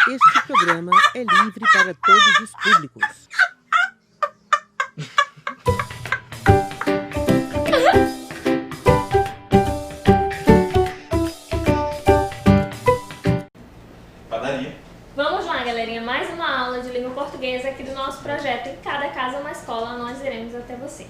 Este programa é livre para todos os públicos. Padaria. Vamos lá, galerinha, mais uma aula de língua portuguesa aqui do nosso projeto Em Cada Casa Uma Escola, nós iremos até você.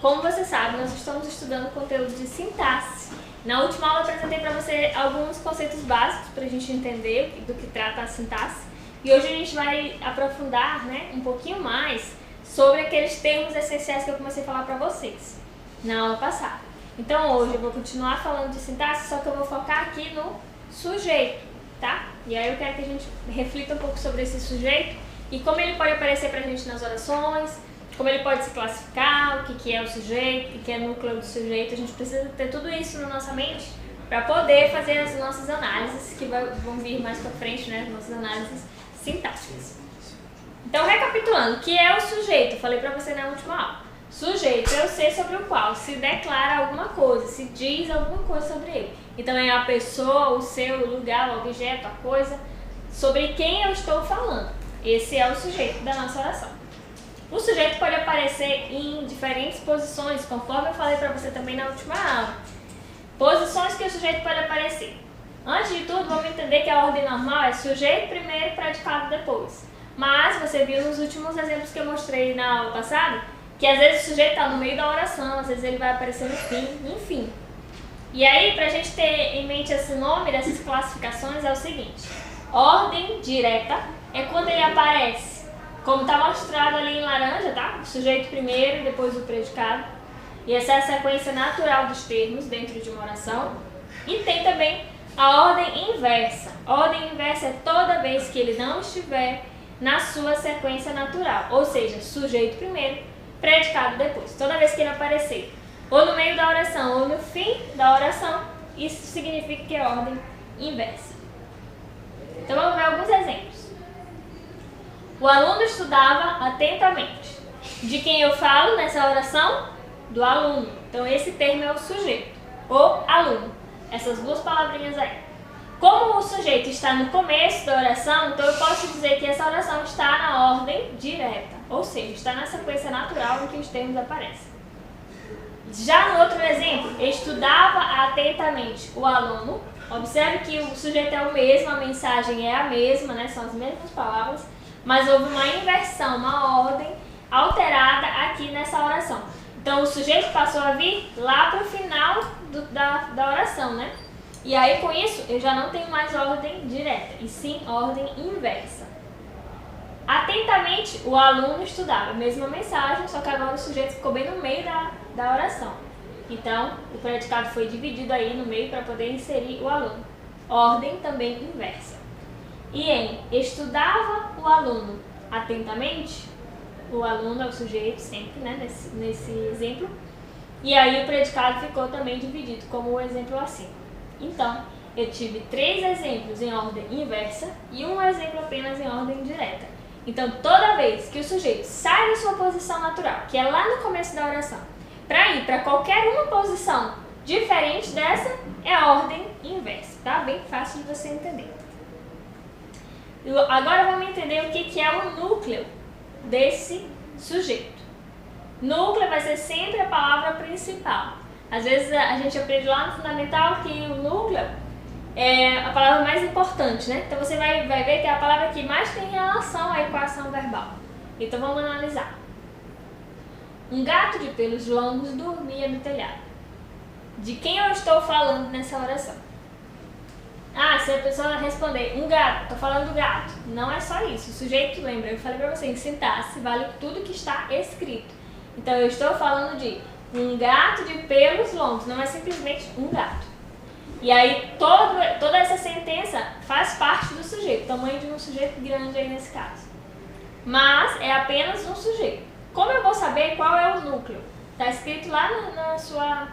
Como você sabe, nós estamos estudando conteúdo de sintaxe. Na última aula eu apresentei para você alguns conceitos básicos para a gente entender do que trata a sintaxe. E hoje a gente vai aprofundar, um pouquinho mais sobre aqueles termos essenciais que eu comecei a falar para vocês na aula passada. Então hoje eu vou continuar falando de sintaxe, só que eu vou focar aqui no sujeito, tá? E aí eu quero que a gente reflita um pouco sobre esse sujeito e como ele pode aparecer pra gente nas orações, como ele pode se classificar, o que é o sujeito, o que é o núcleo do sujeito. A gente precisa ter tudo isso na nossa mente para poder fazer as nossas análises, que vão vir mais pra frente, as nossas análises sintáticas. Então, recapitulando, o que é o sujeito? Eu falei pra você na última aula. Sujeito é o ser sobre o qual se declara alguma coisa, se diz alguma coisa sobre ele. Então é a pessoa, o ser, o lugar, o objeto, a coisa, sobre quem eu estou falando. Esse é o sujeito da nossa oração. O sujeito pode aparecer em diferentes posições, conforme eu falei para você também na última aula. Posições que o sujeito pode aparecer. Antes de tudo, vamos entender que a ordem normal é sujeito primeiro, predicado depois. Mas você viu nos últimos exemplos que eu mostrei na aula passada, que às vezes o sujeito está no meio da oração, às vezes ele vai aparecer no fim, enfim. E aí, para a gente ter em mente esse nome dessas classificações, é o seguinte: ordem direta é quando ele aparece, como está mostrado ali em laranja, tá? O sujeito primeiro, depois o predicado. E essa é a sequência natural dos termos dentro de uma oração. E tem também a ordem inversa. Ordem inversa é toda vez que ele não estiver na sua sequência natural, ou seja, sujeito primeiro, predicado depois. Toda vez que ele aparecer ou no meio da oração ou no fim da oração, isso significa que é ordem inversa. Então vamos ver alguns exemplos. O aluno estudava atentamente. De quem eu falo nessa oração? Do aluno. Então esse termo é o sujeito, o aluno. Essas duas palavrinhas aí. Como o sujeito está no começo da oração, então eu posso dizer que essa oração está na ordem direta, ou seja, está na sequência natural em que os termos aparecem. Já no outro exemplo, estudava atentamente o aluno. Observe que o sujeito é o mesmo, a mensagem é a mesma, são as mesmas palavras, mas houve uma inversão, uma ordem alterada aqui nessa oração. Então o sujeito passou a vir lá para o final da oração, E aí com isso eu já não tenho mais ordem direta, e sim ordem inversa. Atentamente o aluno estudava, a mesma mensagem, só que agora o sujeito ficou bem no meio da oração. Então o predicado foi dividido aí no meio para poder inserir o aluno. Ordem também inversa. E em estudava o aluno atentamente, o aluno é o sujeito sempre, nesse exemplo. E aí o predicado ficou também dividido, como o exemplo acima. Então, eu tive 3 exemplos em ordem inversa e um exemplo apenas em ordem direta. Então, toda vez que o sujeito sai da sua posição natural, que é lá no começo da oração, para ir para qualquer uma posição diferente dessa, é a ordem inversa, tá? Bem fácil de você entender. Agora vamos entender o que é o núcleo desse sujeito. Núcleo vai ser sempre a palavra principal. Às vezes a gente aprende lá no fundamental que o núcleo é a palavra mais importante, Então você vai ver que é a palavra que mais tem relação à equação verbal. Então vamos analisar. Um gato de pelos longos dormia no telhado. De quem eu estou falando nessa oração? Se a pessoa responder um gato, estou falando do gato. Não é só isso. O sujeito, lembra, eu falei para você, em sintaxe vale tudo que está escrito. Então eu estou falando de um gato de pelos longos, não é simplesmente um gato. E aí toda essa sentença faz parte do sujeito, tamanho de um sujeito grande aí nesse caso. Mas é apenas um sujeito. Como eu vou saber qual é o núcleo? Está escrito lá na sua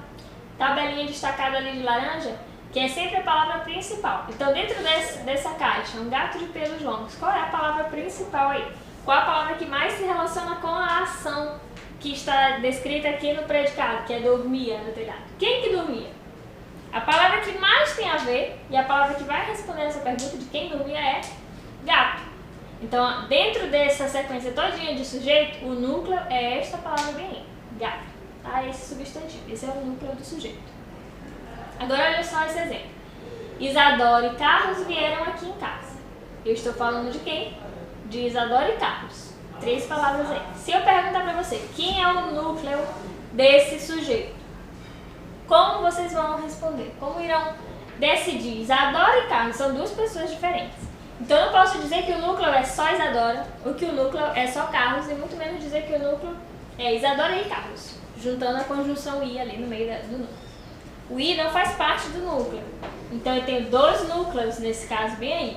tabelinha destacada ali de laranja, que é sempre a palavra principal. Então dentro dessa caixa, um gato de pelos longos, qual é a palavra principal aí? Qual a palavra que mais se relaciona com a ação que está descrita aqui no predicado, que é dormia no telhado? Quem que dormia? A palavra que mais tem a ver, e a palavra que vai responder essa pergunta de quem dormia é gato. Então, dentro dessa sequência todinha de sujeito, o núcleo é esta palavra bem aí, gato, tá? Esse substantivo, esse é o núcleo do sujeito. Agora olha só esse exemplo. Isadora e Carlos vieram aqui em casa. Eu estou falando de quem? De Isadora e Carlos. 3 palavras aí. Se eu perguntar para você, quem é o núcleo desse sujeito? Como vocês vão responder? Como irão decidir? Isadora e Carlos são 2 pessoas diferentes. Então eu não posso dizer que o núcleo é só Isadora, ou que o núcleo é só Carlos, e muito menos dizer que o núcleo é Isadora e Carlos, juntando a conjunção I ali no meio do núcleo. O I não faz parte do núcleo. Então eu tenho 2 núcleos nesse caso bem aí.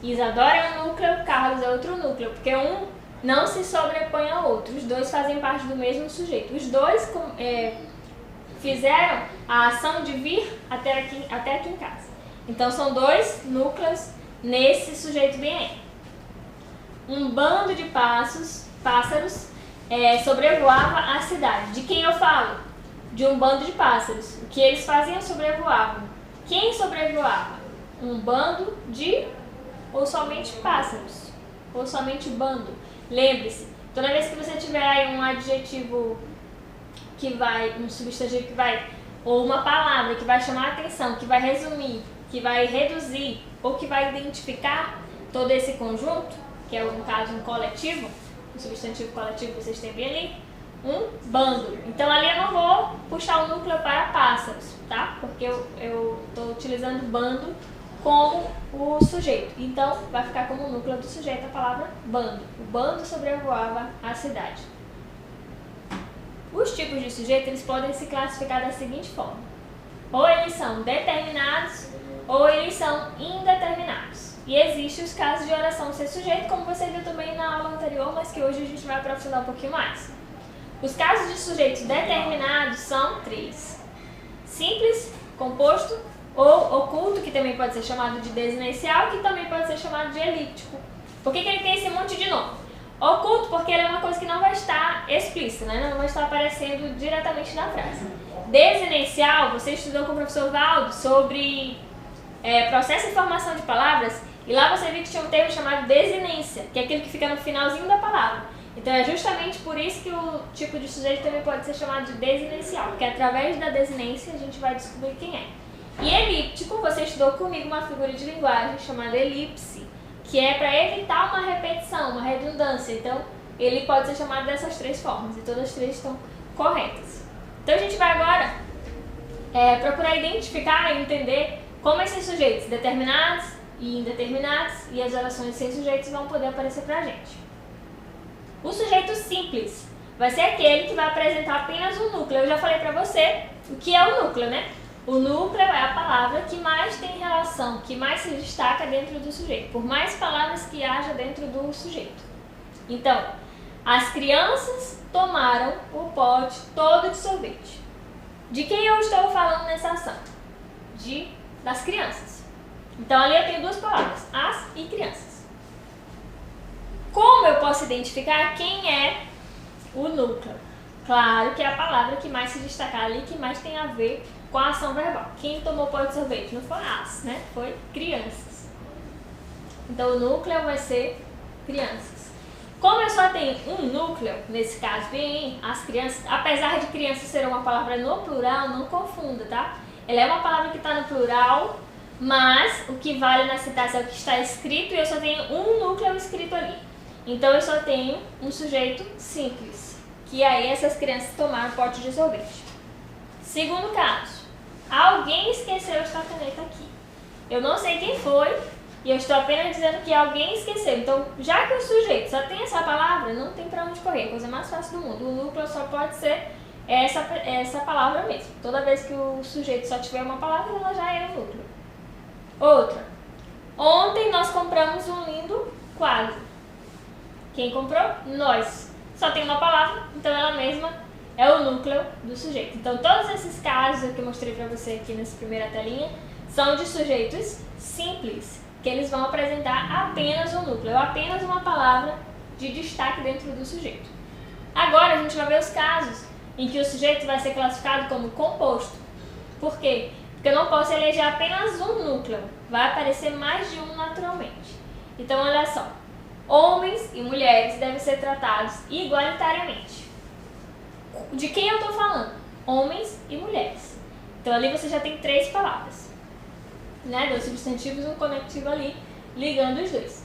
Isadora é um núcleo, Carlos é outro núcleo, porque um não se sobrepõe ao outro. Os 2 fazem parte do mesmo sujeito. Os 2 fizeram a ação de vir até aqui em casa. Então são 2 núcleos nesse sujeito bem aí. Um bando de pássaros sobrevoava a cidade. De quem eu falo? De um bando de pássaros. O que eles faziam? Sobrevoavam. Quem sobrevoava? Um bando de ou somente pássaros? Ou somente bando? Lembre-se, toda vez que você tiver aí um adjetivo que vai, um substantivo que vai, ou uma palavra que vai chamar a atenção, que vai resumir, que vai reduzir, ou que vai identificar todo esse conjunto, que é no caso um coletivo, um substantivo coletivo que vocês têm bem ali, um bando. Então ali eu não vou puxar o núcleo para pássaros, tá? Porque eu estou utilizando bando como o sujeito. Então vai ficar como núcleo do sujeito a palavra bando. O bando sobrevoava a cidade. Os tipos de sujeito eles podem se classificar da seguinte forma: ou eles são determinados ou eles são indeterminados. E existem os casos de oração sem sujeito, como você viu também na aula anterior, mas que hoje a gente vai aprofundar um pouquinho mais. Os casos de sujeitos determinados são 3: simples, composto ou oculto, que também pode ser chamado de desinencial, que também pode ser chamado de elíptico. Por que ele tem esse monte de nome? Oculto porque ele é uma coisa que não vai estar explícita, né? Não vai estar aparecendo diretamente na frase. Desinencial, você estudou com o professor Valdo sobre processo de formação de palavras, e lá você viu que tinha um termo chamado desinência, que é aquele que fica no finalzinho da palavra. Então é justamente por isso que o tipo de sujeito também pode ser chamado de desinencial, porque através da desinência a gente vai descobrir quem é. E elíptico, você estudou comigo uma figura de linguagem chamada elipse, que é para evitar uma repetição, uma redundância. Então ele pode ser chamado dessas 3 formas, e todas as 3 estão corretas. Então a gente vai agora procurar identificar e entender como esses sujeitos determinados e indeterminados e as orações sem sujeitos vão poder aparecer para a gente. O sujeito simples vai ser aquele que vai apresentar apenas um núcleo. Eu já falei para você o que é o núcleo, né? O núcleo é a palavra que mais tem relação, que mais se destaca dentro do sujeito, por mais palavras que haja dentro do sujeito. Então, as crianças tomaram o pote todo de sorvete. De quem eu estou falando nessa ação? Das crianças. Então ali eu tenho 2 palavras, as e crianças. Como eu posso identificar quem é o núcleo? Claro que é a palavra que mais se destacar ali, que mais tem a ver com a ação verbal. Quem tomou pote de sorvete? Não foi as, né? Foi crianças. Então o núcleo vai ser crianças. Como eu só tenho um núcleo, nesse caso bem, as crianças, apesar de crianças ser uma palavra no plural, não confunda, tá? Ela é uma palavra que está no plural, mas o que vale na sintaxe é o que está escrito, e eu só tenho um núcleo escrito ali. Então eu só tenho um sujeito simples, que aí essas crianças tomaram pote de sorvete. Segundo caso, alguém esqueceu esta caneta aqui. Eu não sei quem foi, e eu estou apenas dizendo que alguém esqueceu. Então, já que o sujeito só tem essa palavra, não tem para onde correr, a coisa mais fácil do mundo. O núcleo só pode ser essa palavra mesmo. Toda vez que o sujeito só tiver uma palavra, ela já é o núcleo. Outra. Ontem nós compramos um lindo quadro. Quem comprou? Nós. Só tem uma palavra, então ela mesma é o núcleo do sujeito. Então todos esses casos que eu mostrei para você aqui nessa primeira telinha são de sujeitos simples, que eles vão apresentar apenas um núcleo, apenas uma palavra de destaque dentro do sujeito. Agora a gente vai ver os casos em que o sujeito vai ser classificado como composto. Por quê? Porque eu não posso eleger apenas um núcleo, vai aparecer mais de um naturalmente. Então olha só, Homens e mulheres devem ser tratados igualitariamente. De quem eu estou falando? Homens e mulheres. Então ali você já tem 3 palavras, né? 2 substantivos e um conectivo ali ligando os dois.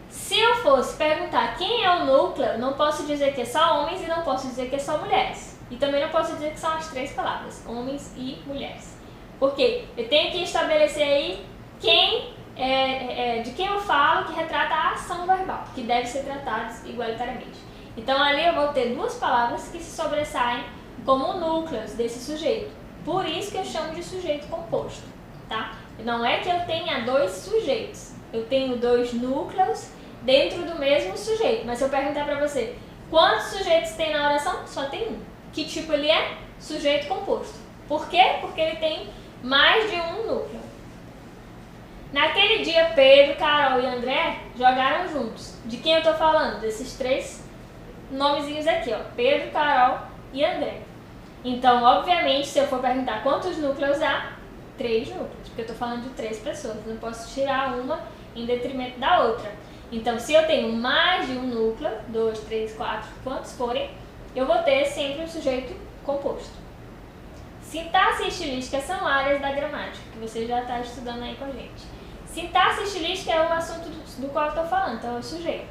Se eu fosse perguntar quem é o núcleo, não posso dizer que é só homens e não posso dizer que é só mulheres. E também não posso dizer que são as 3 palavras, homens e mulheres. Por quê? Eu tenho que estabelecer aí de quem eu falo, que retrata a ação verbal, que deve ser tratados igualitariamente. Então ali eu vou ter 2 palavras que se sobressaem como núcleos desse sujeito. Por isso que eu chamo de sujeito composto, tá? Não é que eu tenha 2 sujeitos, eu tenho 2 núcleos dentro do mesmo sujeito. Mas se eu perguntar para você, quantos sujeitos tem na oração? Só tem um. Que tipo ele é? Sujeito composto. Por quê? Porque ele tem mais de um núcleo. Naquele dia, Pedro, Carol e André jogaram juntos. De quem eu estou falando? Desses 3 nomezinhos aqui, ó. Pedro, Carol e André. Então, obviamente, se eu for perguntar quantos núcleos há, 3 núcleos. Porque eu estou falando de 3 pessoas. Não posso tirar uma em detrimento da outra. Então, se eu tenho mais de um núcleo, 2, 3, 4, quantos forem, eu vou ter sempre um sujeito composto. Sintaxe e estilística são áreas da gramática, que você já está estudando aí com a gente. Sintaxe e estilística é o assunto do qual eu estou falando, então é o sujeito.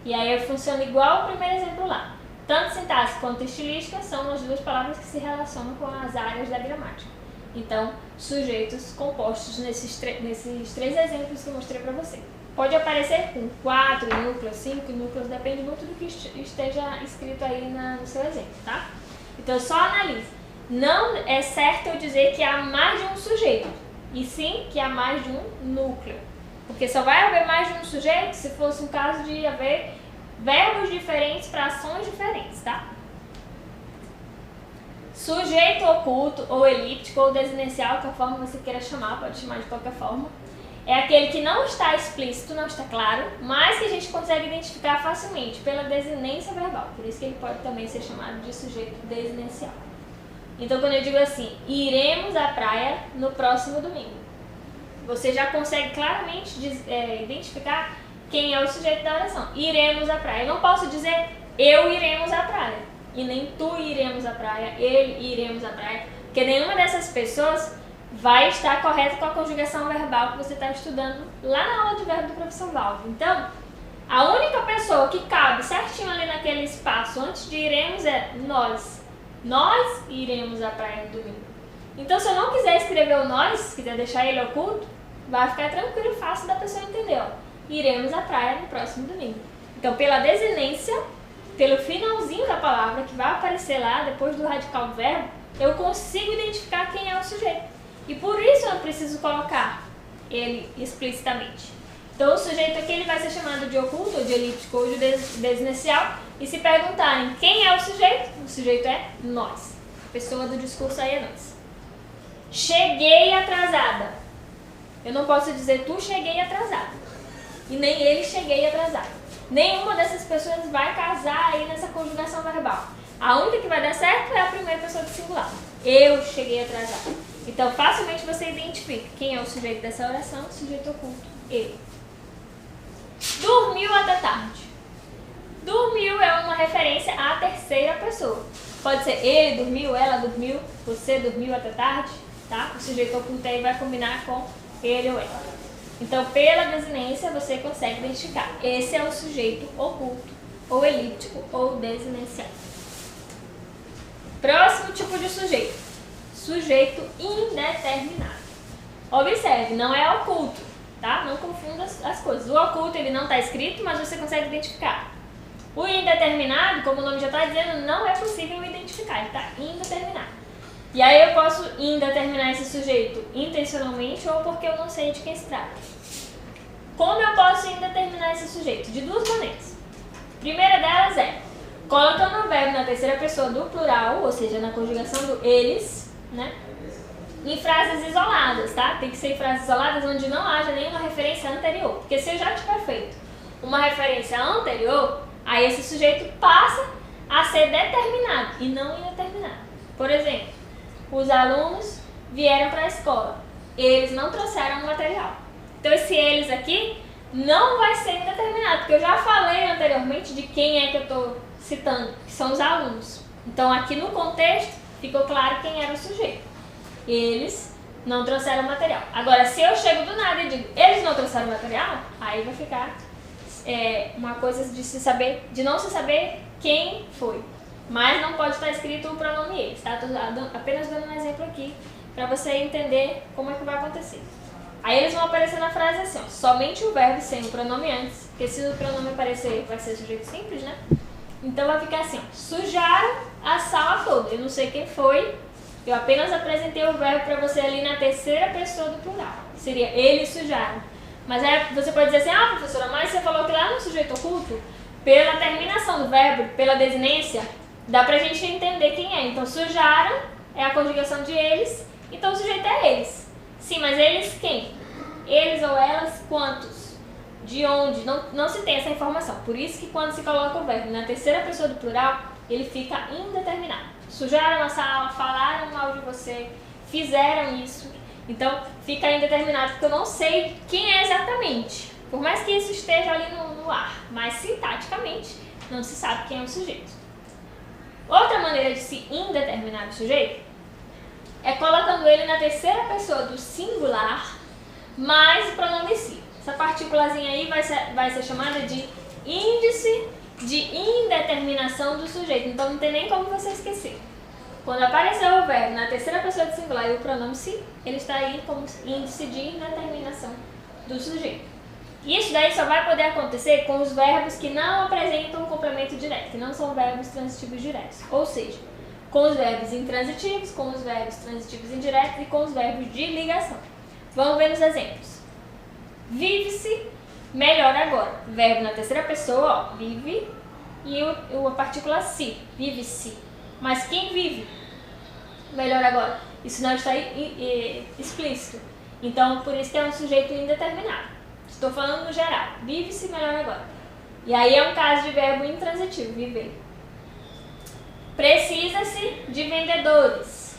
E aí funciona igual ao primeiro exemplo lá. Tanto sintaxe quanto estilística são as 2 palavras que se relacionam com as áreas da gramática. Então, sujeitos compostos nesses 3 exemplos que eu mostrei para você. Pode aparecer com 4 núcleos, 5 núcleos, depende muito do que esteja escrito aí no seu exemplo, tá? Então, só analise. Não é certo eu dizer que há mais de um sujeito, e sim que há mais de um núcleo. Porque só vai haver mais de um sujeito se fosse um caso de haver verbos diferentes para ações diferentes, tá? Sujeito oculto, ou elíptico, ou desinencial, que a forma você queira chamar, pode chamar de qualquer forma. É aquele que não está explícito, não está claro, mas que a gente consegue identificar facilmente pela desinência verbal. Por isso que ele pode também ser chamado de sujeito desinencial. Então, quando eu digo assim, iremos à praia no próximo domingo, você já consegue claramente identificar quem é o sujeito da oração. Iremos à praia. Eu não posso dizer eu iremos à praia, e nem tu iremos à praia, ele iremos à praia, porque nenhuma dessas pessoas vai estar correta com a conjugação verbal que você está estudando lá na aula de verbo do professor Valdo. Então, a única pessoa que cabe certinho ali naquele espaço antes de iremos é nós. Nós iremos à praia no domingo. Então, se eu não quiser escrever o nós, quiser deixar ele oculto, vai ficar tranquilo e fácil da pessoa entender. Ó. Iremos à praia no próximo domingo. Então, pela desinência, pelo finalzinho da palavra que vai aparecer lá depois do radical do verbo, eu consigo identificar quem é o sujeito. E por isso eu preciso colocar ele explicitamente. Então o sujeito aqui ele vai ser chamado de oculto, ou de elíptico, ou de desinencial. E se perguntarem quem é o sujeito é nós. A pessoa do discurso aí é nós. Cheguei atrasada. Eu não posso dizer tu cheguei atrasada. E nem ele cheguei atrasado. Nenhuma dessas pessoas vai casar aí nessa conjugação verbal. A única que vai dar certo é a primeira pessoa do singular. Eu cheguei atrasado. Então, facilmente você identifica quem é o sujeito dessa oração, o sujeito oculto, ele. Dormiu até tarde. Dormiu é uma referência à terceira pessoa. Pode ser ele dormiu, ela dormiu, você dormiu até tarde, tá? O sujeito oculto aí vai combinar com ele ou ela. Então, pela desinência, você consegue identificar. Esse é o sujeito oculto, ou elíptico, ou desinencial. Próximo tipo de sujeito. Sujeito indeterminado. Observe, não é oculto, tá? Não confunda as coisas. O oculto ele não está escrito, mas você consegue identificar. O indeterminado, como o nome já está dizendo, não é possível identificar, ele está indeterminado. E aí eu posso indeterminar esse sujeito intencionalmente ou porque eu não sei de quem se trata. Como eu posso indeterminar esse sujeito? De 2 maneiras. A primeira delas é colocando o verbo na terceira pessoa do plural, ou seja, na conjugação do eles, né? Em frases isoladas, tá? Tem que ser em frases isoladas onde não haja nenhuma referência anterior. Porque se eu já tiver feito uma referência anterior, aí esse sujeito passa a ser determinado e não indeterminado. Por exemplo, os alunos vieram para a escola. Eles não trouxeram o material. Então esse eles aqui não vai ser indeterminado, porque eu já falei anteriormente de quem é que eu estou citando, que são os alunos. Então aqui no contexto ficou claro quem era o sujeito. Eles não trouxeram material. Agora, se eu chego do nada e digo, eles não trouxeram material, aí vai ficar uma coisa de não se saber quem foi. Mas não pode estar escrito o pronome eles, tá? Estou apenas dando um exemplo aqui para você entender como é que vai acontecer. Aí eles vão aparecer na frase assim, ó, somente o verbo sem o pronome antes, porque se o pronome aparecer vai ser sujeito simples, né? Então vai ficar assim, ó, sujaram a sala toda. Eu não sei quem foi, eu apenas apresentei o verbo para você ali na terceira pessoa do plural. Seria eles sujaram. Mas aí você pode dizer assim, professora, mas você falou que lá no sujeito oculto, pela terminação do verbo, pela desinência, dá pra gente entender quem é. Então sujaram é a conjugação de eles, então o sujeito é eles. Sim, mas eles quem? Eles ou elas, quantos? De onde? Não se tem essa informação. Por isso que quando se coloca o verbo na terceira pessoa do plural, ele fica indeterminado. Sujaram a sala, falaram mal de você, fizeram isso. Então fica indeterminado, porque eu não sei quem é exatamente. Por mais que isso esteja ali no ar, mas sintaticamente não se sabe quem é o sujeito. Outra maneira de se indeterminar o sujeito é colocando ele na terceira pessoa do singular mais o pronome si. Essa partículazinha aí vai ser chamada de índice de indeterminação do sujeito. Então não tem nem como você esquecer. Quando aparecer o verbo na terceira pessoa do singular e o pronome si, ele está aí como índice de indeterminação do sujeito. Isso daí só vai poder acontecer com os verbos que não apresentam um complemento direto, que não são verbos transitivos diretos. Ou seja, com os verbos intransitivos, com os verbos transitivos indiretos e com os verbos de ligação. Vamos ver nos exemplos. Vive-se melhor agora. Verbo na terceira pessoa, ó, vive, e a partícula si, vive-se. Mas quem vive melhor agora? Isso não está explícito. Então, por isso que é um sujeito indeterminado. Estou falando no geral. Vive-se melhor agora. E aí é um caso de verbo intransitivo, viver. Precisa-se de vendedores.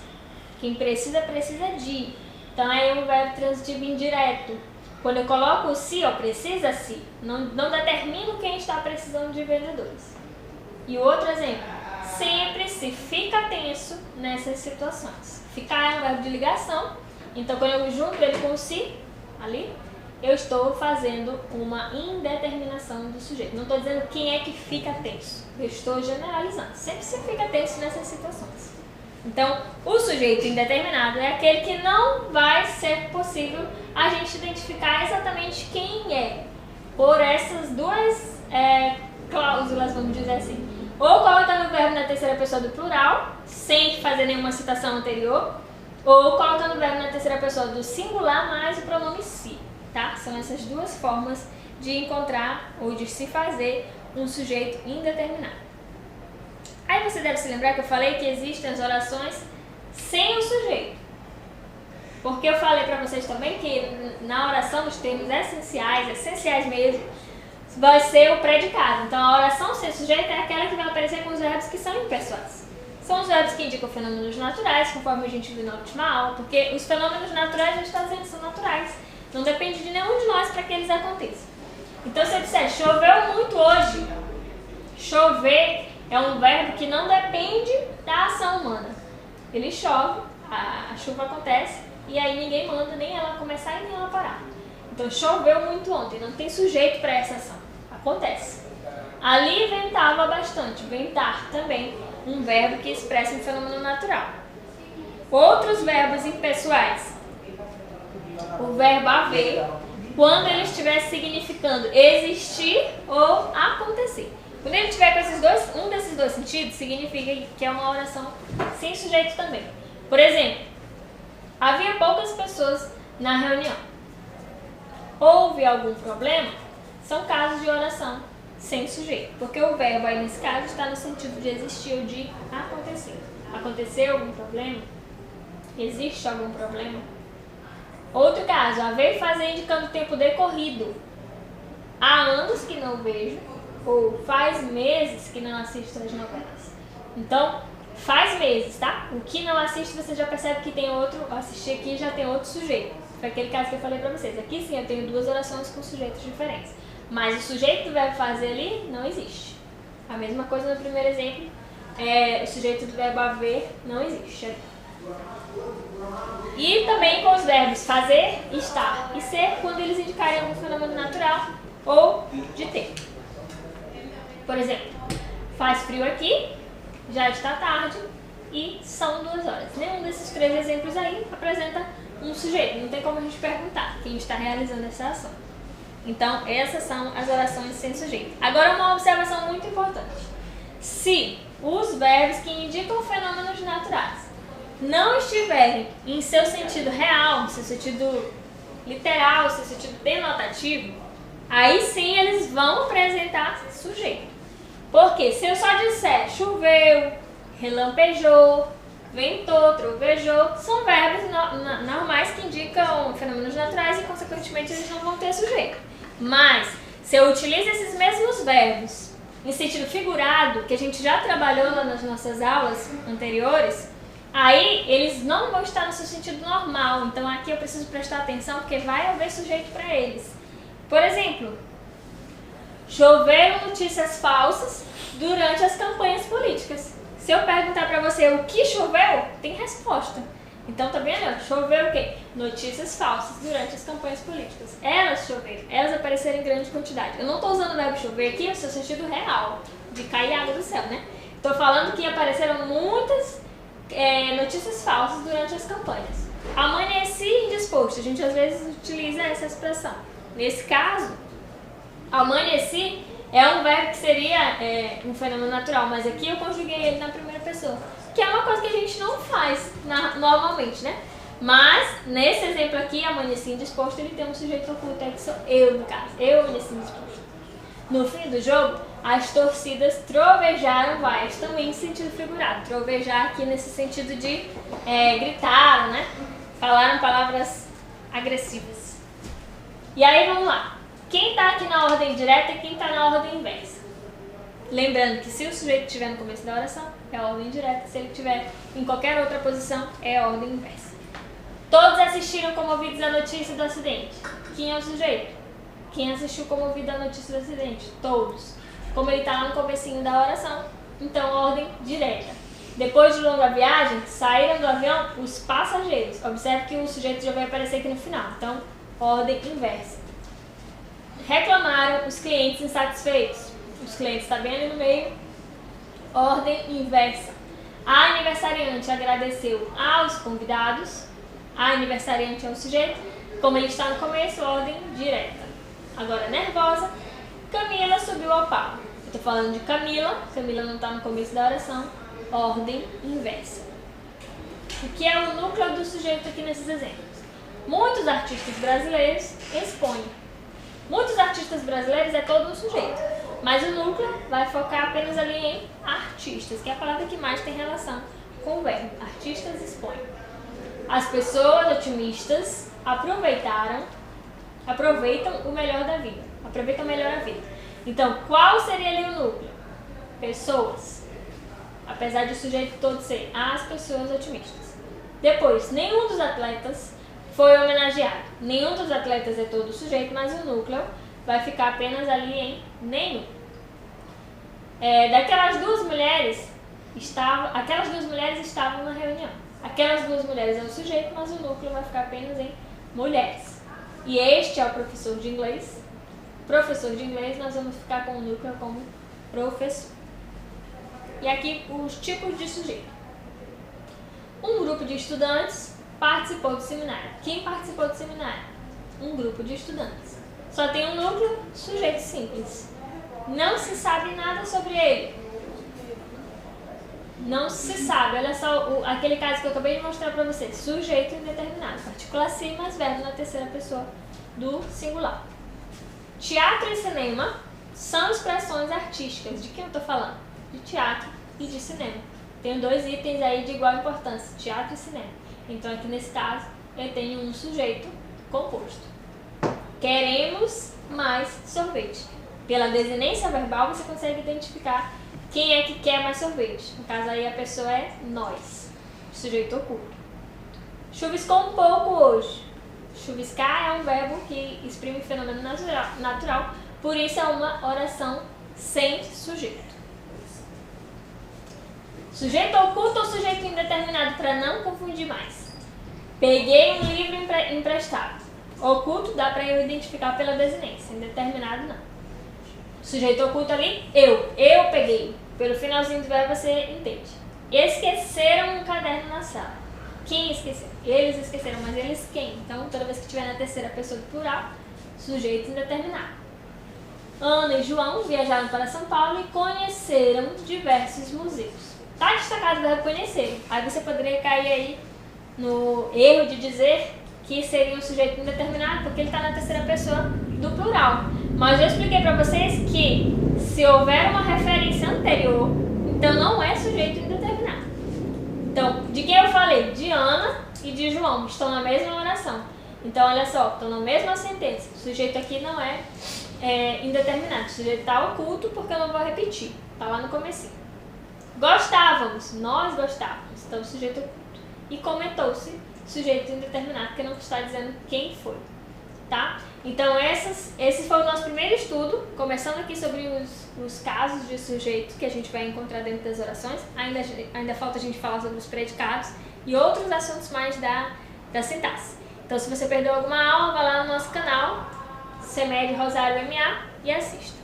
Quem precisa, precisa de. Então aí é um verbo transitivo indireto. Quando eu coloco o se, precisa-se, não determino quem está precisando de vendedores. E o outro exemplo. Sempre se fica tenso nessas situações. Ficar é um verbo de ligação. Então quando eu junto ele com o se, ali, eu estou fazendo uma indeterminação do sujeito. Não estou dizendo quem é que fica tenso. Eu estou generalizando. Sempre se fica tenso nessas situações. Então, o sujeito indeterminado é aquele que não vai ser possível a gente identificar exatamente quem é. Por essas duas cláusulas, vamos dizer assim. Ou colocando o verbo na terceira pessoa do plural, sem fazer nenhuma citação anterior, ou colocando o verbo na terceira pessoa do singular mais o pronome si. Tá? São essas duas formas de encontrar ou de se fazer um sujeito indeterminado. Aí você deve se lembrar que eu falei que existem as orações sem o sujeito. Porque eu falei para vocês também que na oração os termos essenciais mesmo, vai ser o predicado. Então a oração sem sujeito é aquela que vai aparecer com os verbos que são impessoais. São os verbos que indicam fenômenos naturais, conforme a gente viu na última aula, porque os fenômenos naturais a gente está dizendo que são naturais. Não depende de nenhum de nós para que eles aconteçam. Então, se eu disser choveu muito hoje, chover é um verbo que não depende da ação humana. Ele chove, a chuva acontece, e aí ninguém manda nem ela começar e nem ela parar. Então, choveu muito ontem, não tem sujeito para essa ação. Acontece. Ali ventava bastante, ventar também, um verbo que expressa um fenômeno natural. Outros verbos impessoais. O verbo haver, quando ele estiver significando existir ou acontecer. Quando ele tiver com um desses dois sentidos, significa que é uma oração sem sujeito também. Por exemplo, havia poucas pessoas na reunião. Houve algum problema? São casos de oração sem sujeito. Porque o verbo aí nesse caso está no sentido de existir ou de acontecer. Aconteceu algum problema? Existe algum problema? Outro caso, haver e fazer indicando o tempo decorrido. Há anos que não vejo, ou faz meses que não assisto às novelas. Então, faz meses, tá? O que não assiste você já percebe que tem outro, assistir aqui já tem outro sujeito. Foi aquele caso que eu falei pra vocês. Aqui sim eu tenho duas orações com sujeitos diferentes. Mas o sujeito do verbo fazer ali não existe. A mesma coisa no primeiro exemplo, o sujeito do verbo haver não existe ali. E também com os verbos fazer, estar e ser, quando eles indicarem algum fenômeno natural ou de tempo. Por exemplo, faz frio aqui, já está tarde e são 2 horas. Nenhum desses 3 exemplos aí apresenta um sujeito, não tem como a gente perguntar quem está realizando essa ação. Então, essas são as orações sem sujeito. Agora, uma observação muito importante. Se os verbos que indicam fenômenos naturais não estiverem em seu sentido real, seu sentido literal, seu sentido denotativo, aí sim eles vão apresentar sujeito. Porque se eu só disser choveu, relampejou, ventou, trovejou, são verbos normais que indicam fenômenos naturais e, consequentemente, eles não vão ter sujeito. Mas, se eu utilizo esses mesmos verbos em sentido figurado, que a gente já trabalhou nas nossas aulas anteriores, aí eles não vão estar no seu sentido normal. Então, aqui eu preciso prestar atenção porque vai haver sujeito para eles. Por exemplo, choveram notícias falsas durante as campanhas políticas. Se eu perguntar para você o que choveu, tem resposta. Então, tá vendo? Choveu o quê? Notícias falsas durante as campanhas políticas. Elas choveram, elas apareceram em grande quantidade. Eu não estou usando o verbo chover aqui no seu sentido real, de cair água do céu, né? Estou falando que apareceram muitas notícias falsas durante as campanhas. Amanheci indisposto, a gente às vezes utiliza essa expressão. Nesse caso, amanheci é um verbo que seria um fenômeno natural, mas aqui eu conjuguei ele na primeira pessoa, que é uma coisa que a gente não faz normalmente, né? Mas, nesse exemplo aqui, amanheci indisposto, ele tem um sujeito oculto, que sou eu, no caso. Eu amanheci indisposto. No fim do jogo, as torcidas trovejaram vaias, também em sentido figurado. Trovejar aqui nesse sentido de gritaram, né? Falaram palavras agressivas. E aí, vamos lá. Quem está aqui na ordem direta e quem está na ordem inversa? Lembrando que se o sujeito estiver no começo da oração, é a ordem direta. Se ele estiver em qualquer outra posição, é a ordem inversa. Todos assistiram comovidos à notícia do acidente. Quem é o sujeito? Quem assistiu comovido à notícia do acidente? Todos. Como ele está lá no comecinho da oração, então ordem direta. Depois de longa viagem, saíram do avião os passageiros. Observe que o sujeito já vai aparecer aqui no final. Então, ordem inversa. Reclamaram os clientes insatisfeitos. Os clientes estão bem ali no meio. Ordem inversa. A aniversariante agradeceu aos convidados. A aniversariante é o sujeito. Como ele está no começo, ordem direta. Agora, nervosa. Camila subiu ao palco. Eu estou falando de Camila. Camila não está no começo da oração. Ordem inversa. O que é o núcleo do sujeito aqui nesses exemplos? Muitos artistas brasileiros expõem. Muitos artistas brasileiros é todo um sujeito, mas o núcleo vai focar apenas ali em artistas, que é a palavra que mais tem relação com o verbo. Artistas expõem. As pessoas otimistas aproveitam o melhor da vida. Aproveitam melhor a vida. Então, qual seria ali o núcleo? Pessoas. Apesar de o sujeito todo ser as pessoas otimistas. Depois, nenhum dos atletas foi homenageado. Nenhum dos atletas é todo sujeito, mas o núcleo vai ficar apenas ali em nenhum. Aquelas duas mulheres estavam na reunião. Aquelas duas mulheres é o sujeito, mas o núcleo vai ficar apenas em mulheres. E este é o professor de inglês. Professor de inglês, nós vamos ficar com o núcleo como professor. E aqui os tipos de sujeito. Um grupo de estudantes participou do seminário. Quem participou do seminário? Um grupo de estudantes. Só tem um núcleo, sujeito simples. Não se sabe nada sobre ele. Não se sabe. Olha só aquele caso que eu acabei de mostrar para vocês. Sujeito indeterminado. Partícula sim, mas verbo na terceira pessoa do singular. Teatro e cinema são expressões artísticas. De quem eu estou falando? De teatro e de cinema. Tenho dois itens aí de igual importância. Teatro e cinema. Então, aqui nesse caso, eu tenho um sujeito composto. Queremos mais sorvete. Pela desinência verbal, você consegue identificar quem é que quer mais sorvete. No caso aí, a pessoa é nós, sujeito oculto. Chuviscou um pouco hoje. Chuviscar é um verbo que exprime fenômeno natural, por isso é uma oração sem sujeito. Sujeito oculto ou sujeito indeterminado, para não confundir mais. Peguei um livro emprestado. Oculto dá para eu identificar pela desinência, indeterminado não. Sujeito oculto ali, eu peguei. Pelo finalzinho do verbo você entende. Esqueceram um caderno na sala. Quem esqueceu? Eles esqueceram, mas eles quem? Então, toda vez que tiver na terceira pessoa do plural, sujeito indeterminado. Ana e João viajaram para São Paulo e conheceram diversos museus. Tá destacado o verbo conhecer. Aí você poderia cair aí no erro de dizer que seria um sujeito indeterminado, porque ele está na terceira pessoa do plural. Mas eu expliquei para vocês que se houver uma referência anterior, então não é sujeito indeterminado. Então, de quem eu falei? De Ana e de João, estão na mesma oração. Então, olha só, estão na mesma sentença. O sujeito aqui não é indeterminado. O sujeito está oculto porque eu não vou repetir. Está lá no comecinho. Gostávamos, nós gostávamos. Então, o sujeito oculto. E comentou-se, sujeito indeterminado, porque não está dizendo quem foi. Tá? Então, esse foi o nosso primeiro estudo, começando aqui sobre os casos de sujeito que a gente vai encontrar dentro das orações. Ainda falta a gente falar sobre os predicados e outros assuntos mais da sintaxe. Então, se você perdeu alguma aula, vai lá no nosso canal, CEMED Rosário MA, e assista.